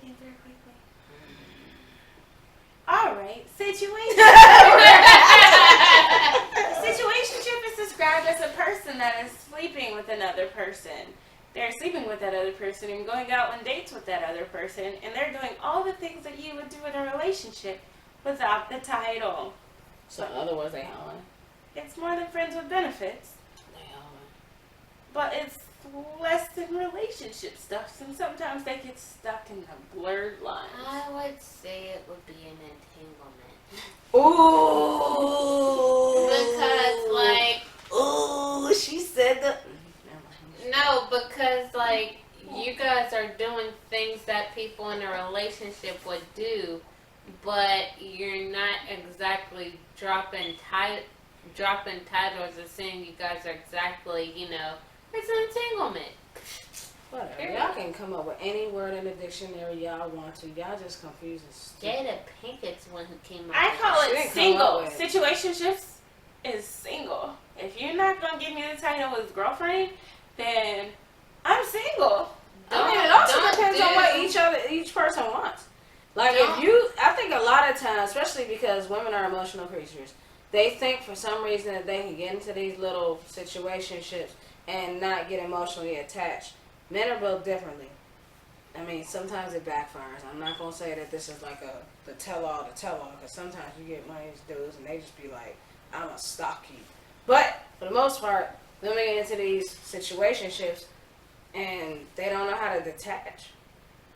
thinking through quickly. All right, situation. A situationship is described as a person that is sleeping with another person. They're sleeping with that other person and going out on dates with that other person, and they're doing all the things that you would do in a relationship without the title. So in other words, they hoeing. It's more than friends with benefits. They hoeing. But it's less than relationship stuff, and sometimes they get stuck in the blurred lines. I would say it would be an entanglement. Ooh. Because, like... Ooh, she said the... No, because, like, you guys are doing things that people in a relationship would do, but you're not exactly dropping titles and saying you guys are exactly, you know, it's an entanglement. Whatever. Y'all can come up with any word in the dictionary y'all want to. Y'all just confusing. Jada Pinkett's one who came up I with call it. it single. Situationships is single. If you're not going to give me the title as girlfriend, then I'm single. I mean, it also depends on what each person wants. Like, I think a lot of times, especially because women are emotional creatures, they think for some reason that they can get into these little situationships and not get emotionally attached. Men are built differently. I mean, sometimes it backfires. I'm not going to say that this is like the tell-all, because sometimes you get one of these dudes and they just be like, I'm going to stalk you. But, for the most part, women get into these situationships and they don't know how to detach.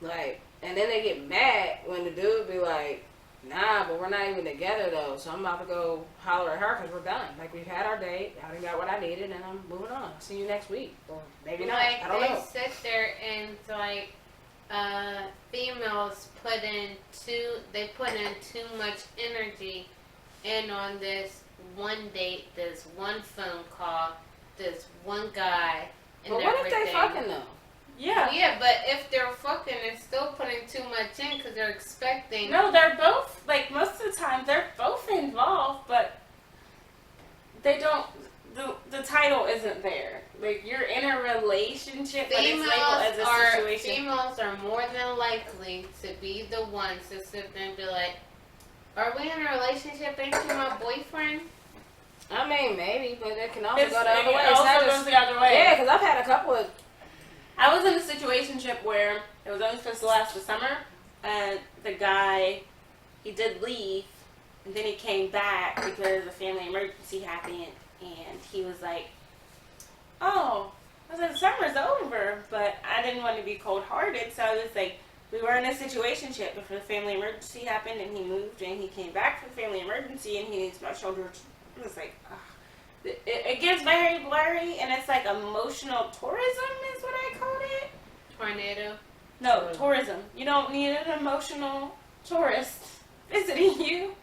Like, and then they get mad when the dude be like, nah, but we're not even together though, so I'm about to go holler at her because we're done. Like, we've had our date, I done got what I needed, and I'm moving on. See you next week. Or maybe not. Like, I don't know. they sit there and, like, females put in too much energy in on this one date, this one phone call, this one guy, and but what everything. if they fucking though? Yeah. Yeah, but if they're fucking, they're still putting too much in because they're expecting. No, they're both, like, most of the time, they're both involved, but they don't, the title isn't there. Like, you're in a relationship, but it's labeled as a situation. Females are more than likely to be the ones to sit there and be like, are we in a relationship? Ain't you my boyfriend? I mean, maybe, but it can also go the other way. It also goes the other way. Yeah, because I've had a couple of... I was in a situationship where it was only supposed to last the summer, and the guy, he did leave, and then he came back because a family emergency happened, and he was like, oh, I said, summer's over, but I didn't want to be cold-hearted, so I was like, we were in a situationship before the family emergency happened, and he moved, and he came back for the family emergency, and he needs my shoulder. I was like, ugh. It gets very blurry, and it's like emotional tourism is what I called it. Tornado? No, tourism. You don't need an emotional tourist visiting you.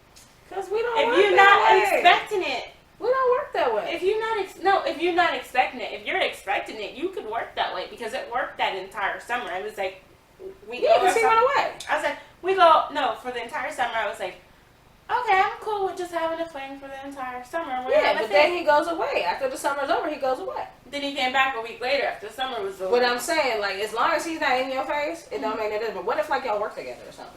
Because we don't if work you're that not way. expecting it. We don't work that way. If you're not expecting it. If you're expecting it, you could work that way because it worked that entire summer. It was like, we go. Because he went away. I was like, for the entire summer, I was like, okay, I'm cool with just having a fling for the entire summer. Yeah, but then he goes away. After the summer's over, he goes away. Then he came back a week later after the summer was over. But I'm saying, like, as long as he's not in your face, it don't make no difference. But what if, like, y'all work together or something?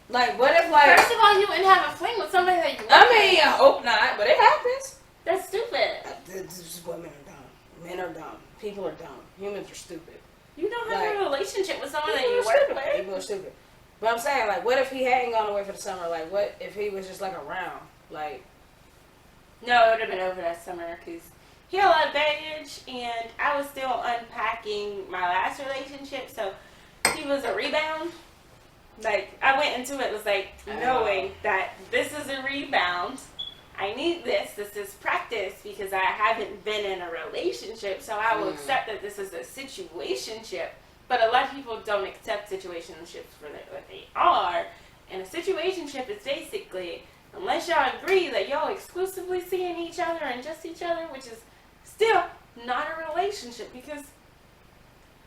Like, what if, like... First of all, you wouldn't have a fling with somebody that you I mean, I hope not, but it happens. That's stupid. Women are dumb. Men are dumb. People are dumb. Humans are stupid. You don't have a relationship with someone that you work with. People are stupid. But I'm saying, like, what if he hadn't gone away for the summer? Like, what if he was just, like, around? Like... No, it would have been over that summer because he had a lot of baggage, and I was still unpacking my last relationship, so he was a rebound. Like, I went into it was like knowing that this is a rebound. I need this. This is practice because I haven't been in a relationship, so I will accept that this is a situationship. But a lot of people don't accept situationships for what they are. And a situationship is basically, unless y'all agree that y'all exclusively seeing each other and just each other, which is still not a relationship because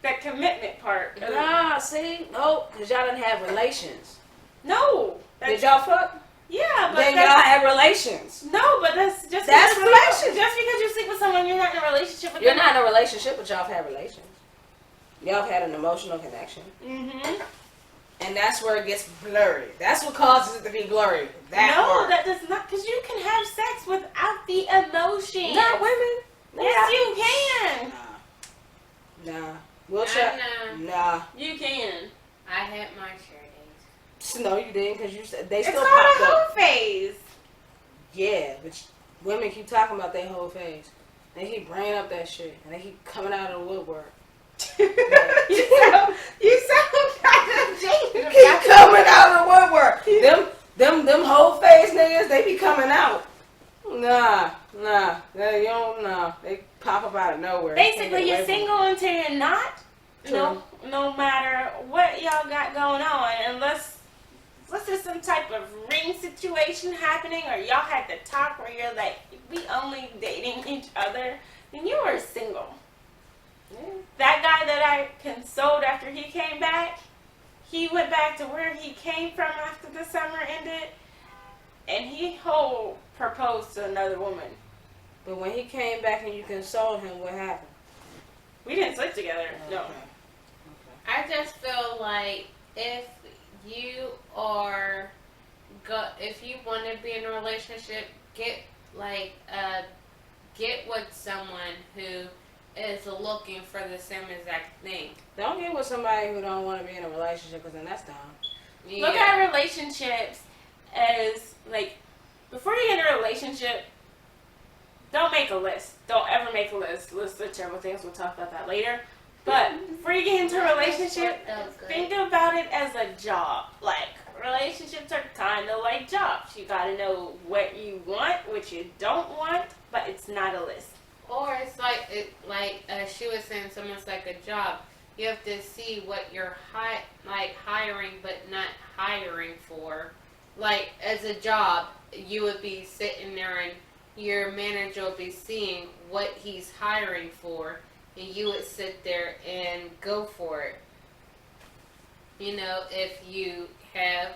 that commitment part. Nah, see? No, because y'all didn't have relations. No. Did y'all fuck? Yeah, but then y'all had relations. No, but that's just relations. Just because you sleep with someone, you're not in a relationship with You're them. not in a relationship, but y'all have had relations. Y'all have had an emotional connection. Mm-hmm. And that's where it gets blurry. That's what causes it to be blurry. No, Part. that does not, because you can have sex without the emotion. Not women. Yes, you can. Nah. We'll try. Nah. You can. I had my share days. No, you didn't, because you said they It's still called popped a up. whole phase. Yeah, but women keep talking about their whole phase. They keep bringing up that shit, and they keep coming out of the woodwork. you sound kind of jaded. Keep coming out of the woodwork. Them whole phase niggas, they be coming out. Nah. They don't know. They pop up out of nowhere. Basically, you're single until you're not. True. No matter what y'all got going on, unless there's some type of ring situation happening, or y'all had to talk where you're like, we only dating each other, then you are single. Yeah. That guy that I consoled after he came back, he went back to where he came from after the summer ended, and he proposed to another woman. But when he came back and you consoled him, what happened? We didn't sleep together. Okay. No. I just feel like if you are if you want to be in a relationship, get with someone who is looking for the same exact thing. Don't get with somebody who don't want to be in a relationship, because then that's dumb. Yeah. Look at relationships as, like, before you get in a relationship, don't make a list. Don't ever make a list. Lists are terrible things. We'll talk about that later. But before you get into a relationship, think about it as a job. Like, relationships are kind of like jobs. You got to know what you want, what you don't want, but it's not a list. Or it's like she was saying, someone's like a job. You have to see what you're hiring, but not hiring for. Like, as a job, you would be sitting there and your manager will be seeing what he's hiring for, and you would sit there and go for it. You know, if you have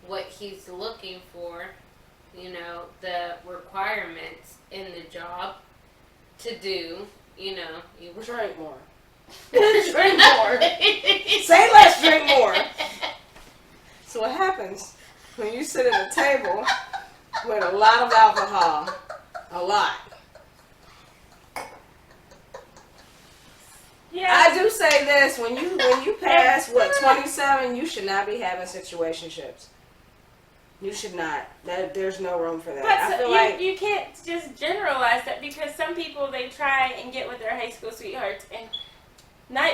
what he's looking for, you know, the requirements in the job to do, you know, you would Drink more. Drink more. Say less, drink more. So what happens when you sit at a table with a lot of alcohol? A lot. Yeah. I do say this, when you pass 27, you should not be having situationships. You should not. There's no room for that. But I feel you can't just generalize that, because some people, they try and get with their high school sweethearts, and not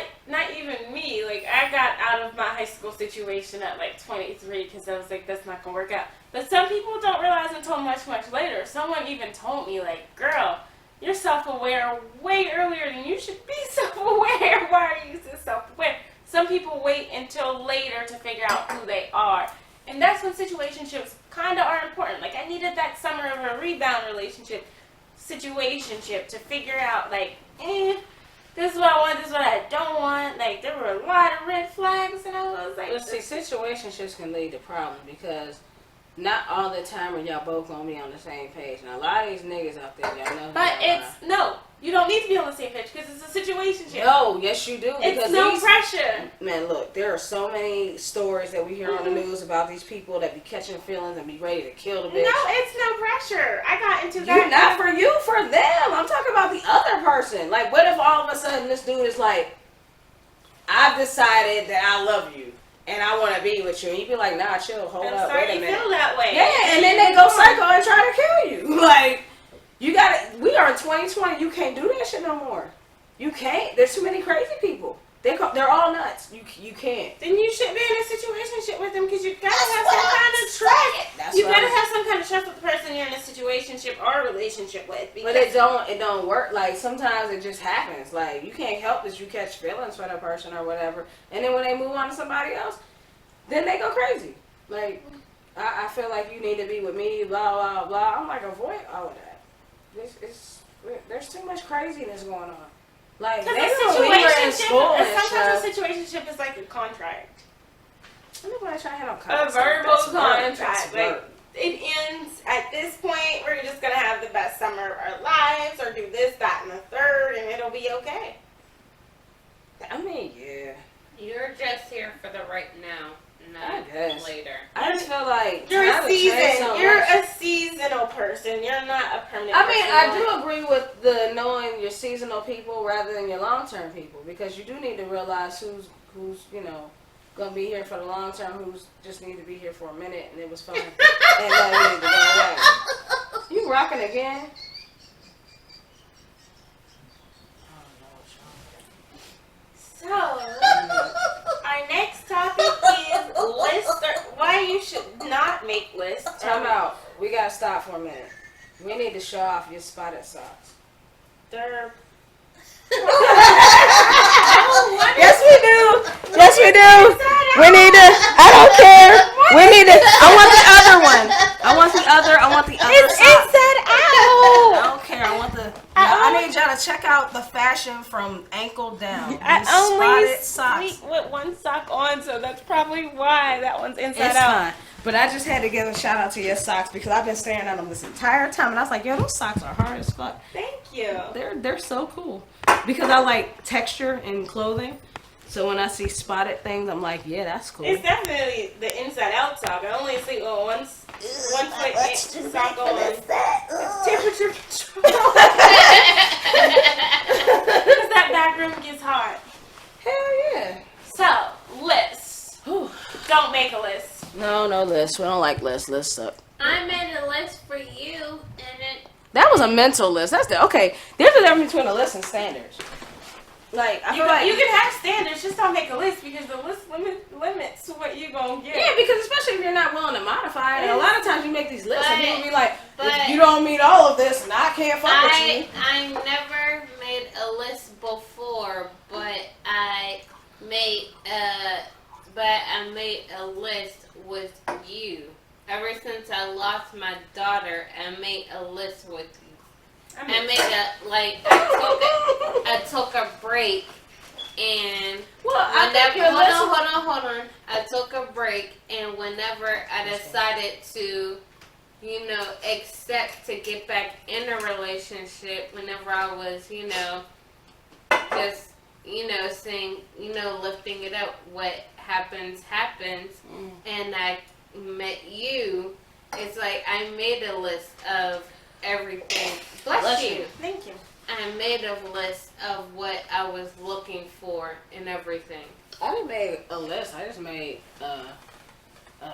even me. Like, I got out of my high school situation at like 23 because I was like, that's not gonna work out. But some people don't realize until much later. Someone even told me, like, girl, you're self-aware way earlier than you should be self-aware. Why are you so self-aware? Some people wait until later to figure out who they are. And that's when situationships kind of are important. Like, I needed that summer of a rebound situationship to figure out, like, this is what I want, this is what I don't want. Like, there were a lot of red flags, and I was like... But see, situationships can lead to problems, because not all the time are y'all both gonna be on the same page. Now, a lot of these niggas out there, y'all know. But no, you don't need to be on the same page, because it's a situationship. No, yes you do. It's no pressure. Man, look, there are so many stories that we hear on the news about these people that be catching feelings and be ready to kill the bitch. No, it's no pressure. I got into that. You, not for you, for them. I'm talking about the other person. Like, what if all of a sudden this dude is like, I've decided that I love you and I want to be with you, and you be like, nah, chill, hold I'm up, sorry wait a you minute. feel that way. Yeah, and then they go psycho and try to kill you. Like, you gotta, we are in 2020, you can't do that shit no more. You can't. There's too many crazy people. They're all nuts. You can't. Then you should be in a situationship with them, because you gotta have some kind of trust. You gotta have some kind of trust with the person you're in a situationship or a relationship with. But it don't work. Like, sometimes it just happens. Like, you can't help that you catch feelings for that person or whatever. And then when they move on to somebody else, then they go crazy. Like, I feel like you need to be with me, blah, blah, blah. I'm like, avoid all of that. There's too much craziness going on. Like, Because they don't leave her in school and sometimes stuff. a situationship is like a contract. Nobody trying to have no A contract. verbal That's work. contract. That's Like, work. it ends at this point. We're just gonna have the best summer of our lives, or do this, that, and the third, and it'll be okay. I mean, yeah. You're just here for the right now, I not guess. later. I just feel like You're a time has changed so You're much. a seasonal person. You're not a permanent I mean, person. I do agree with the knowing your seasonal people rather than your long term people, because you do need to realize who's gonna be here for the long term, who's just need to be here for a minute and it was fun, and now you need to go away. You rocking again? So, our next topic is lists. Why you should not make lists. Time out. We gotta stop for a minute. We need to show off your spotted socks. They're Yes, we do. Yes, we do. We need to. I don't care. We need to. I want the other one. I want the other. it's sock. inside I out. don't care. I want the. I need y'all to check out the fashion from ankle down. I These only spotted socks. sleep with one sock on, so that's probably why that one's inside It's out. fine. But I just had to give a shout out to your socks because I've been staring at them this entire time, and I was like, yo, those socks are hard as fuck. Thank you. They're so cool because I like texture in clothing. So when I see spotted things, I'm like, yeah, that's cool. It's definitely the inside out sock. I only sleep with one foot sock on. It's temperature control. Because that back room gets hot. Hell yeah. So, lists. Whew. Don't make a list. No lists. We don't like lists. Lists suck. I made a list for you, and it. That was a mental list. That's the okay. There's a difference between a list and standards. Like I You feel like can have standards, just don't make a list because the list limits what you're going to get. yeah, because especially if you're not willing to modify it, and a lot of times you make these lists and people be like, but if you don't meet all of this, and I can't fuck with you. I never made a list before, but I made a list with you. Ever since I lost my daughter, I made a list with you. I took a break, and hold on. I took a break, and whenever I decided to, accept to get back in a relationship, whenever I was, just, saying, lifting it up, what happens, and I met you, it's like I made a list of everything. Bless you. Thank you. I made a list of what I was looking for and everything. I didn't make a list. I just made okay.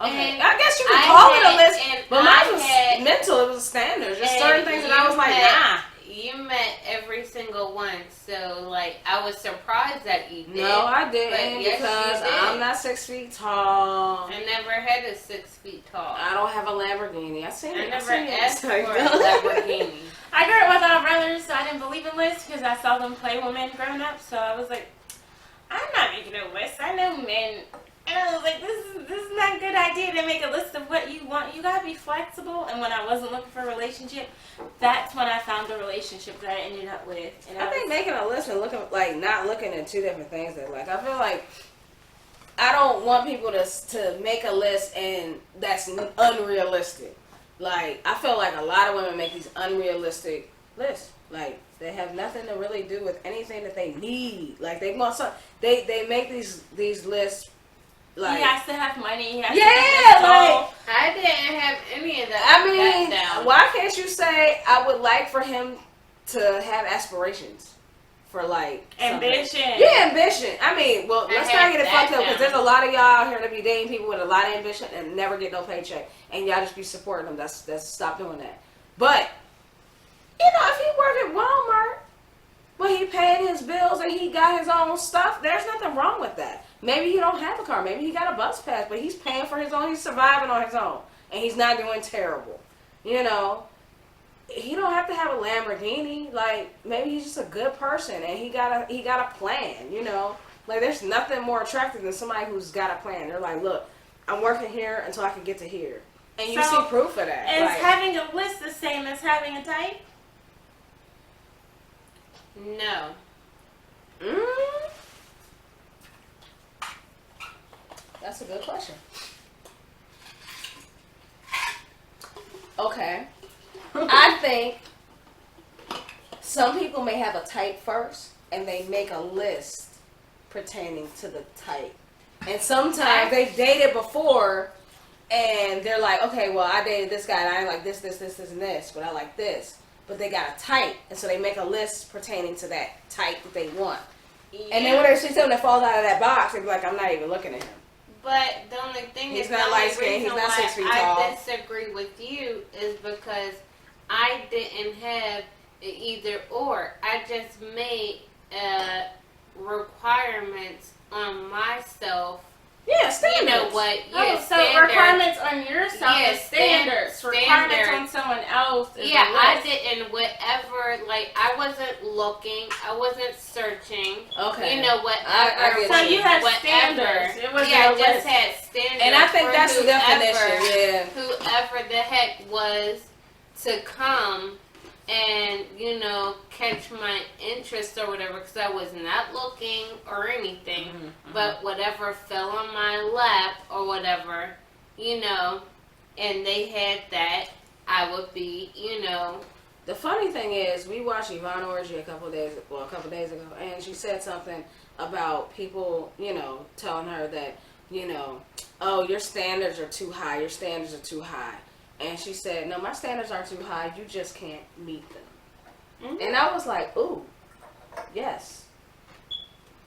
And I guess you could call it a list, but mine was had- mental. It was standards. Just certain things that I was like, nah. You met every single one, so like I was surprised that you did. No, I didn't But yes, because you did. I'm not 6 feet tall. I never had a 6 feet tall. I don't have a Lamborghini. I seen I it. never seen it. asked for Sorry. a Lamborghini. I grew up without brothers, so I didn't believe in lists because I saw them play women growing up. So I was like, I'm not making a list. I know men. And I was like, this is not a good idea to make a list of what you want. You gotta be flexible. And when I wasn't looking for a relationship, that's when I found the relationship that I ended up with. And I think making a list and not looking at two different things. That like I feel like I don't want people to make a list and that's unrealistic. Like I feel like a lot of women make these unrealistic lists. Like they have nothing to really do with anything that they need. Like they want some. They make these lists. Like, he has to have money. He has yeah, to like I didn't have any of that. I mean, that down. why can't you say I would like for him to have aspirations for like ambition. Something. Yeah, ambition. I mean, well, let's not get it fucked up because down. there's a lot of y'all out here that be dating people with a lot of ambition and never get no paycheck, and y'all just be supporting them. That's stop doing that. But if he worked at Walmart, but he paid his bills and he got his own stuff, there's nothing wrong with that. Maybe he don't have a car. Maybe he got a bus pass, but he's paying for his own. He's surviving on his own, and he's not doing terrible. He don't have to have a Lamborghini. Like maybe he's just a good person, and he got a plan. Like there's nothing more attractive than somebody who's got a plan. They're like, look, I'm working here until I can get to here, and you see proof of that. Is having a list the same as having a type? No. That's a good question. Okay. I think some people may have a type first, and they make a list pertaining to the type. And sometimes they've dated before, and they're like, okay, well, I dated this guy, and I like this, and this, but I like this. But they got a type, and so they make a list pertaining to that type that they want. Yeah. And then when they see something that falls out of that box, they be like, I'm not even looking at him. But the only thing he's is, not light skinned, he's not 6 feet tall. I disagree with you is because I didn't have either or. I just made requirements on myself. Yeah, standards. You know what? Yeah, so requirements on yourself is standards. Requirements on someone else is yeah, I didn't. Whatever. Like, I wasn't looking. I wasn't searching. Okay. You know, whatever. I so you had standards. It was I just had standards. And I think that's the definition. Yeah. Whoever the heck was to come and, you know, catch my interest or whatever, because I was not looking or anything, but whatever fell on my lap or whatever, you know, and they had that, I would be, you know. The funny thing is, we watched Yvonne Orgy a couple days ago, and she said something about people, you know, telling her that, you know, oh, your standards are too high, And she said, no, my standards aren't too high. You just can't meet them. Mm-hmm. And I was like, ooh, yes.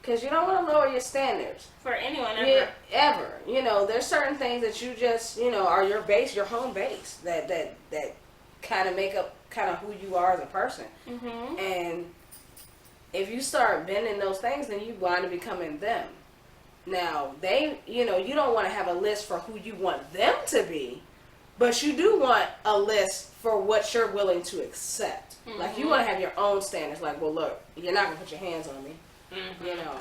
Because you don't want to lower your standards. For anyone ever. Ever. You know, there's certain things that you just, you know, are your base, your home base, that kind of make up kind of who you are as a person. Mm-hmm. And if you start bending those things, then you wind up becoming them. Now, you know, you don't want to have a list for who you want them to be. But you do want a list for what you're willing to accept. Mm-hmm. Like, you want to have your own standards. Like, well, look, you're not going to put your hands on me. Mm-hmm. You know,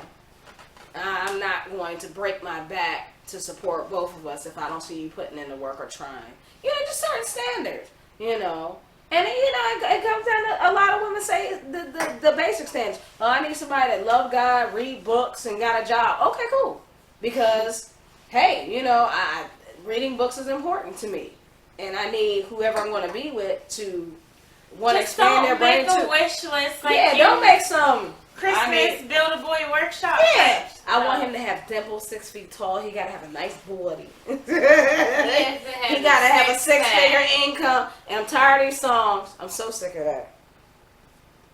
I'm not going to break my back to support both of us if I don't see you putting in the work or trying. You know, just certain standards, you know. And, you know, it comes down to a lot of women say the basic standards. Oh, I need somebody that love God, read books, and got a job. Okay, cool. Because, hey, you know, reading books is important to me. And I need whoever I'm going to be with to want to expand their brain. Just don't make a wish list. Like, yeah, don't make some Christmas Build-A-Boy workshop. Yeah. I want him to have dimples, 6 feet tall. He got to have a nice body. He got to have a 6-figure income. And I'm tired of these songs. I'm so sick of that.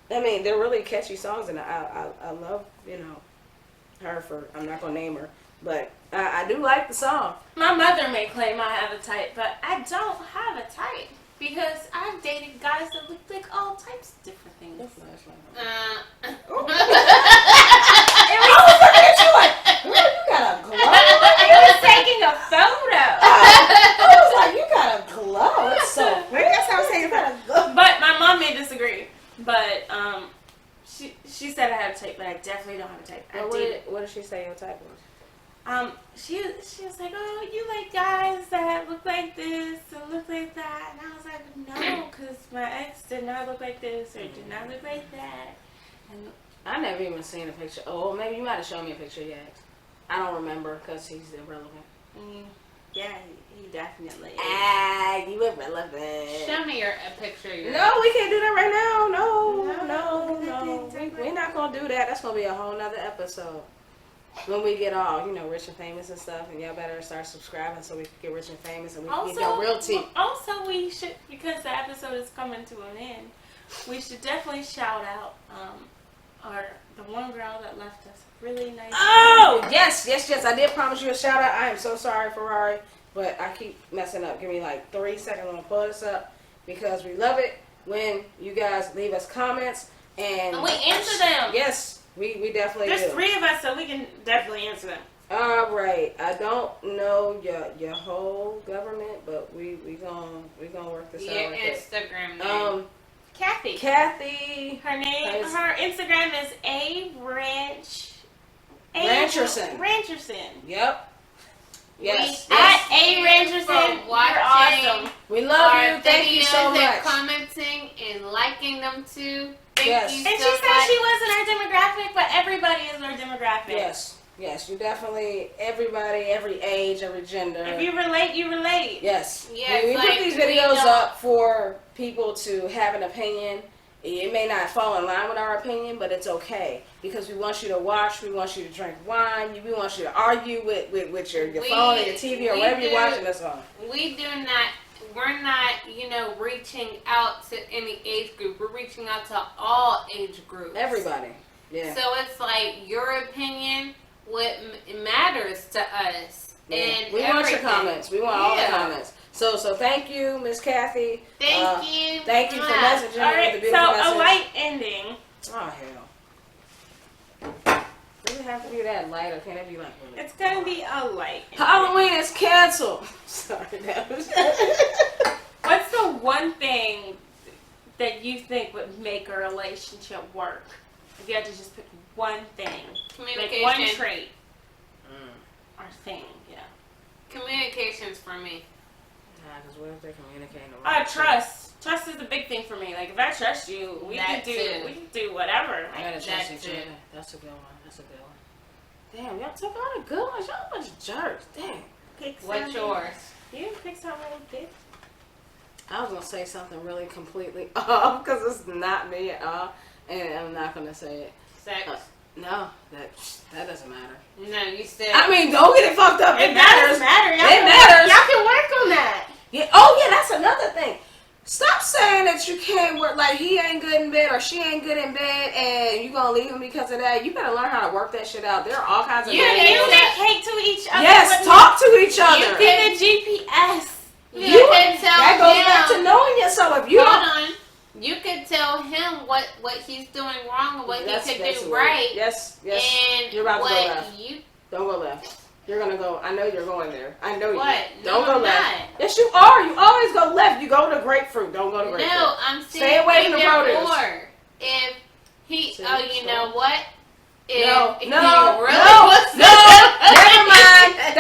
I mean, they're really catchy songs. And I love, you know, her for, I'm not going to name her. But I do like the song. My mother may claim I have a type, but I don't have a type. Because I've dated guys that look like all types of different things. I was looking at you like, girl, you got a glow. I was taking a photo. I was like, you got a glow. It's so weird. That's how I was saying you got a glow. But my mom may disagree. But she said I had a type, but I definitely don't have a type. What did she say your type was? She was like, oh, you like guys that look like this and look like that. And I was like, no, because my ex did not look like this or did not look like that. And I never even seen a picture. Oh, maybe you might have shown me a picture of your ex. I don't remember because he's irrelevant. Yeah, he definitely is. You irrelevant. Show me a picture of your No, we can't do that right now. No. We're not going to do that. That's going to be a whole nother episode. When we get all, you know, rich and famous and stuff, and y'all better start subscribing so we can get rich and famous and we can get real tea. Also, we should, because the episode is coming to an end, we should definitely shout out the one girl that left us really nice. Oh, yes. I did promise you a shout out. I am so sorry, Ferrari, but I keep messing up. Give me like 3 seconds. I'm going to pull this up because we love it when you guys leave us comments. And we answer them. Yes. We definitely There's do. 3 of us, so we can definitely answer them. All right. I don't know your whole government, but we gonna work this out. Your Instagram name. Kathy. Her name. Her Instagram is Rancherson. Yep. Yes. At Rancherson. For watching. You're awesome. We love you. Thank you so much. And commenting and liking them too. Thank you and so she much. said she wasn't our demographic, but everybody is our demographic. Yes, you definitely, everybody, every age, every gender. If you relate, you relate. Yes. Yes, we put these videos up for people to have an opinion It may not fall in line with our opinion, but it's okay because we want you to watch, we want you to drink wine, we want you to argue with your phone and your TV or whatever you're watching us on. We're not, reaching out to any age group. We're reaching out to all age groups. Everybody. Yeah. So it's like your opinion, what matters to us. Yeah. And we want your comments. We want all the comments. So thank you, Miss Kathy. Thank you. Thank you for messaging All me right, with the beautiful message. so a light ending. Oh, hell. Does it have to be that light or can it be like... It's going to be a light ending. Halloween is canceled. Sorry, that was... What's the one thing that you think would make a relationship work? If you had to just pick one thing. Communication. Like one trait. Or thing, yeah. Communication's for me. Nah, because what if they're communicating the Trust. Trust is the big thing for me. Like, if I trust you, we can That do too. whatever. I gotta trust each other. That's a good one. That's a good one. Damn, y'all took all the good ones. Y'all a bunch of jerks. Damn. Pick What's something. yours? You pick something good. I was gonna say something really completely off because it's not me at all, and I'm not gonna say it. Sex. No, that doesn't matter. No, you said. I mean, don't get it fucked up. It matters. matter. It matters. Y'all can work on that. Yeah. Oh yeah, that's another thing. Stop saying that you can't work, like he ain't good in bed or she ain't good in bed and you gonna leave him because of that. You better learn how to work that shit out. There are all kinds of You communicate to each other. Yes, talk to each other. You get a GPS. You can tell that goes him. back to knowing yourself. If you Hold don't, on. You could tell him what he's doing wrong and what That's he could basically do right. Yes. And You're about to go what left. you Don't go left. You're gonna go. I know you're going there. I know what? you. Don't No, go I'm left. not. Yes, you are. You always go left. You go to grapefruit. Don't go to grapefruit. No, I'm saying Stay away from the either produce. or. If he, See, you know what? If No, he no, really no, wants no. Never mind.